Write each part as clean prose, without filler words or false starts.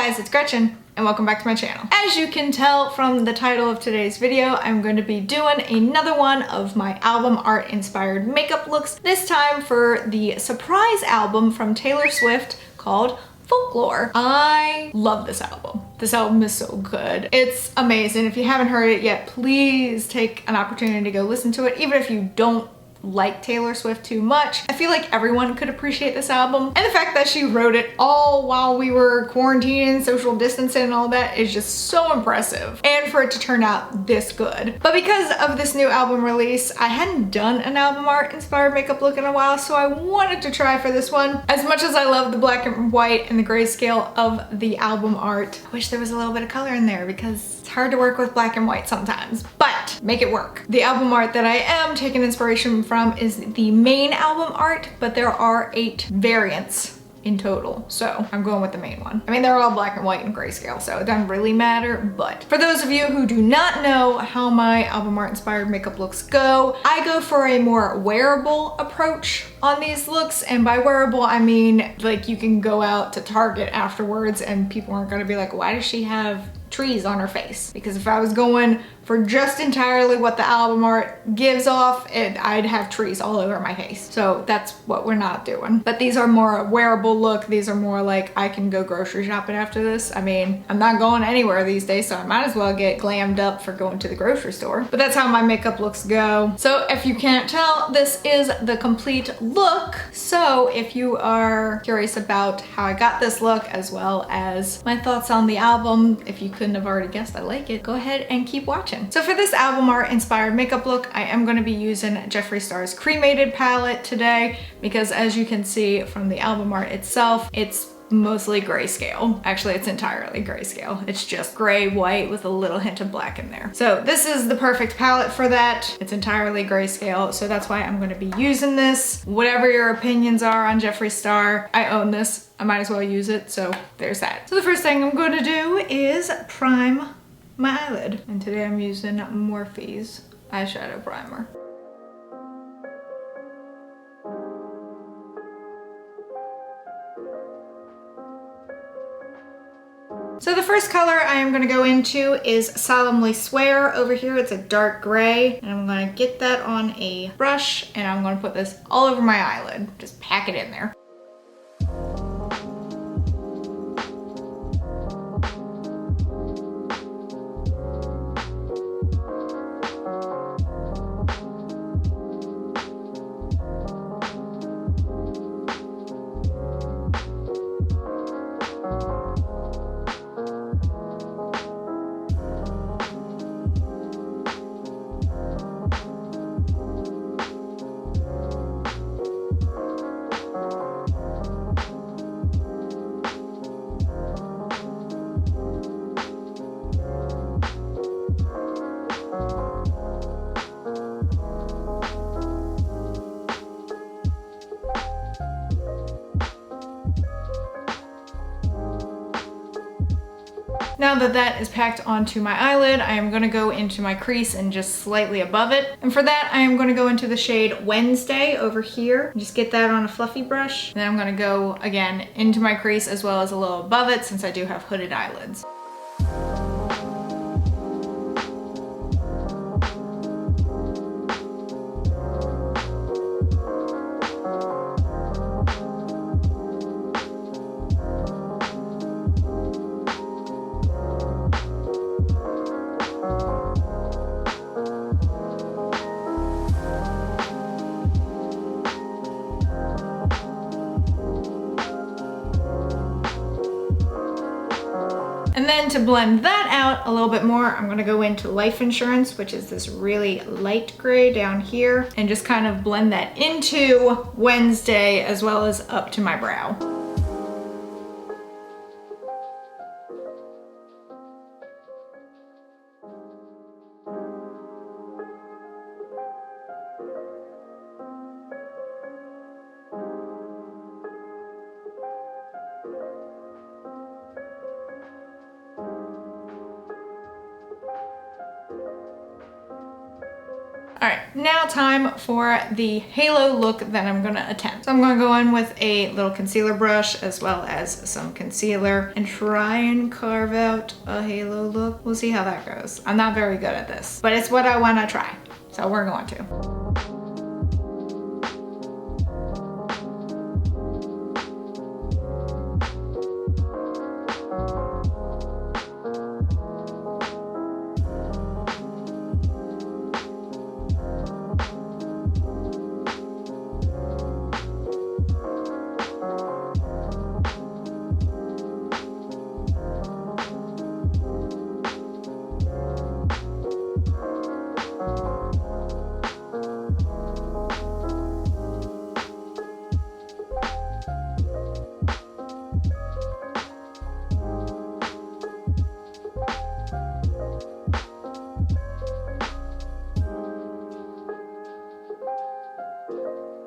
guys, it's Gretchen and welcome back to my channel. As you can tell from the title of today's video, I'm going to be doing another one of my album art inspired makeup looks, this time for the surprise album from Taylor Swift called Folklore. I love this album. This album is so good. It's amazing. If you haven't heard it yet, please take an opportunity to go listen to it, even if you don't like Taylor Swift too much. I feel like everyone could appreciate this album, and the fact that she wrote it all while we were quarantining, social distancing and all that is just so impressive, and for it to turn out this good. But because of this new album release, I hadn't done an album art inspired makeup look in a while, so I wanted to try for this one. As much as I love the black and white and the grayscale of the album art, I wish there was a little bit of color in there because it's hard to work with black and white sometimes, but make it work. The album art that I am taking inspiration from is the main album art, but there are 8 variants in total, so I'm going with the main one. I mean, they're all black and white and grayscale, so it doesn't really matter, but for those of you who do not know how my album art inspired makeup looks go, I go for a more wearable approach on these looks, and by wearable I mean like you can go out to Target afterwards and people aren't gonna be like, why does she have trees on her face? Because if I was going for just entirely what the album art gives off, I'd have trees all over my face. So that's what we're not doing. But these are more a wearable look. These are more like I can go grocery shopping after this. I mean, I'm not going anywhere these days, so I might as well get glammed up for going to the grocery store. But that's how my makeup looks go. So if you can't tell, this is the complete look. So if you are curious about how I got this look, as well as my thoughts on the album, if you couldn't have already guessed I like it, go ahead and keep watching. So for this album art inspired makeup look, I am going to be using Jeffree Star's Cremated palette today, because as you can see from the album art itself, it's mostly grayscale. Actually, it's entirely grayscale. It's just gray, white with a little hint of black in there. So this is the perfect palette for that. It's entirely grayscale, so that's why I'm going to be using this. Whatever your opinions are on Jeffree Star, I own this. I might as well use it, so there's that. So the first thing I'm going to do is prime my eyelid. And today I'm using Morphe's eyeshadow primer. So the first color I am gonna go into is Solemnly Swear over here. It's a dark gray, and I'm gonna get that on a brush, and I'm gonna put this all over my eyelid. Just pack it in there. Now that that is packed onto my eyelid, I am gonna go into my crease and just slightly above it. And for that, I am gonna go into the shade Wednesday over here. Just get that on a fluffy brush. Then I'm gonna go again into my crease as well as a little above it, since I do have hooded eyelids. And then to blend that out a little bit more, I'm gonna go into Life Insurance, which is this really light gray down here, and just kind of blend that into Wednesday as well as up to my brow. All right, now time for the halo look that I'm gonna attempt. So I'm gonna go in with a little concealer brush as well as some concealer and try and carve out a halo look. We'll see how that goes. I'm not very good at this, but it's what I wanna try. So we're going to.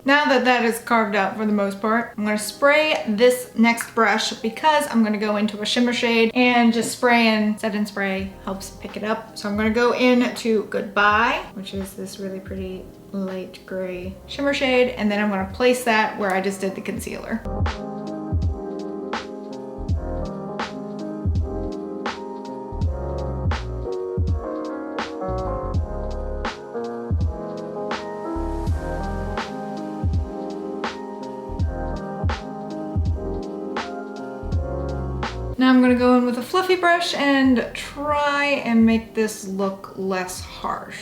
Now that that is carved out for the most part, I'm going to spray this next brush because I'm going to go into a shimmer shade, and just spray and set and spray helps pick it up. So I'm going to go into Goodbye, which is this really pretty light gray shimmer shade, and then I'm going to place that where I just did the concealer. Now I'm gonna go in with a fluffy brush and try and make this look less harsh.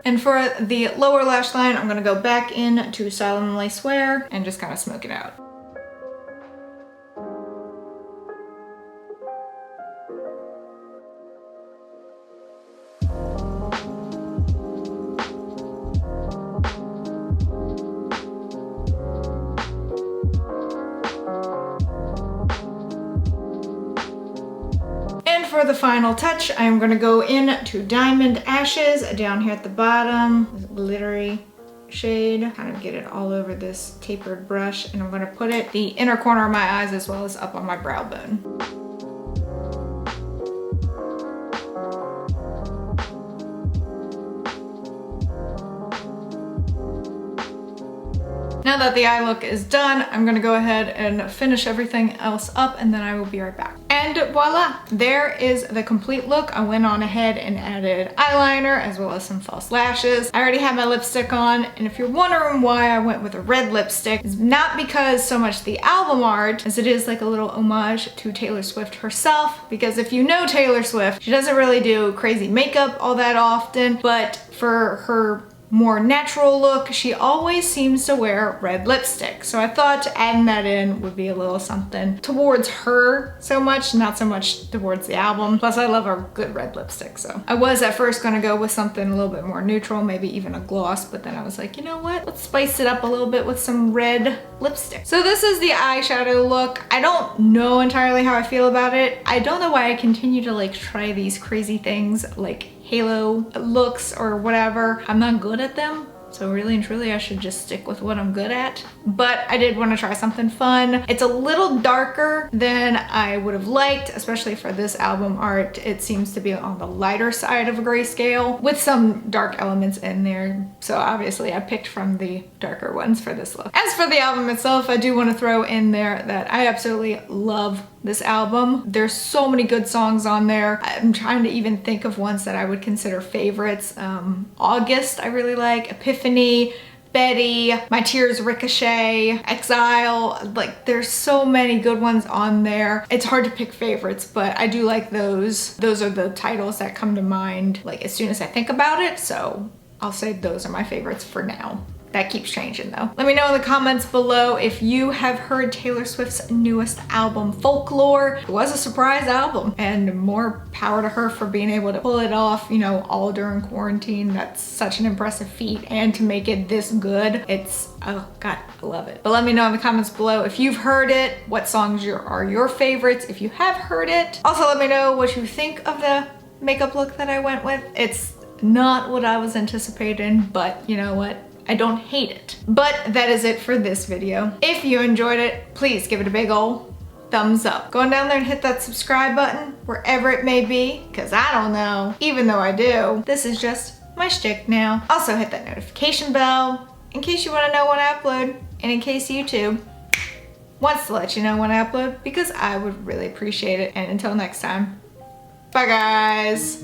And for the lower lash line, I'm gonna go back in to Solemnly Swear and just kind of smoke it out. For the final touch, I'm going to go in to Diamond Ashes down here at the bottom, this glittery shade, kind of get it all over this tapered brush, and I'm going to put it the inner corner of my eyes as well as up on my brow bone. Now that the eye look is done, I'm gonna go ahead and finish everything else up, and then I will be right back. And voila, there is the complete look. I went on ahead and added eyeliner as well as some false lashes. I already have my lipstick on, and if you're wondering why I went with a red lipstick, it's not because so much the album art as it is like a little homage to Taylor Swift herself, because if you know Taylor Swift, she doesn't really do crazy makeup all that often, but for her more natural look, she always seems to wear red lipstick. So I thought adding that in would be a little something towards her so much, not so much towards the album. Plus I love a good red lipstick. So I was at first gonna go with something a little bit more neutral, maybe even a gloss, but then I was like, you know what? Let's spice it up a little bit with some red lipstick. So this is the eyeshadow look. I don't know entirely how I feel about it. I don't know why I continue to like try these crazy things like halo looks or whatever. I'm not good at them. So really and truly, I should just stick with what I'm good at. But I did want to try something fun. It's a little darker than I would have liked, especially for this album art. It seems to be on the lighter side of a grayscale with some dark elements in there. So obviously I picked from the darker ones for this look. As for the album itself, I do want to throw in there that I absolutely love this album. There's so many good songs on there. I'm trying to even think of ones that I would consider favorites. August I really like, Epiphany, Betty, My Tears Ricochet, Exile. Like there's so many good ones on there. It's hard to pick favorites, but I do like those. Those are the titles that come to mind like as soon as I think about it. So I'll say those are my favorites for now. That keeps changing though. Let me know in the comments below if you have heard Taylor Swift's newest album, Folklore. It was a surprise album, and more power to her for being able to pull it off, you know, all during quarantine. That's such an impressive feat, and to make it this good, it's, oh God, I love it. But let me know in the comments below if you've heard it, what songs are your favorites, if you have heard it. Also, let me know what you think of the makeup look that I went with. It's not what I was anticipating, but you know what? I don't hate it. But that is it for this video. If you enjoyed it, please give it a big ol' thumbs up. Go on down there and hit that subscribe button, wherever it may be, because I don't know, even though I do. This is just my shtick now. Also hit that notification bell in case you want to know when I upload, and in case YouTube wants to let you know when I upload, because I would really appreciate it. And until next time, bye guys.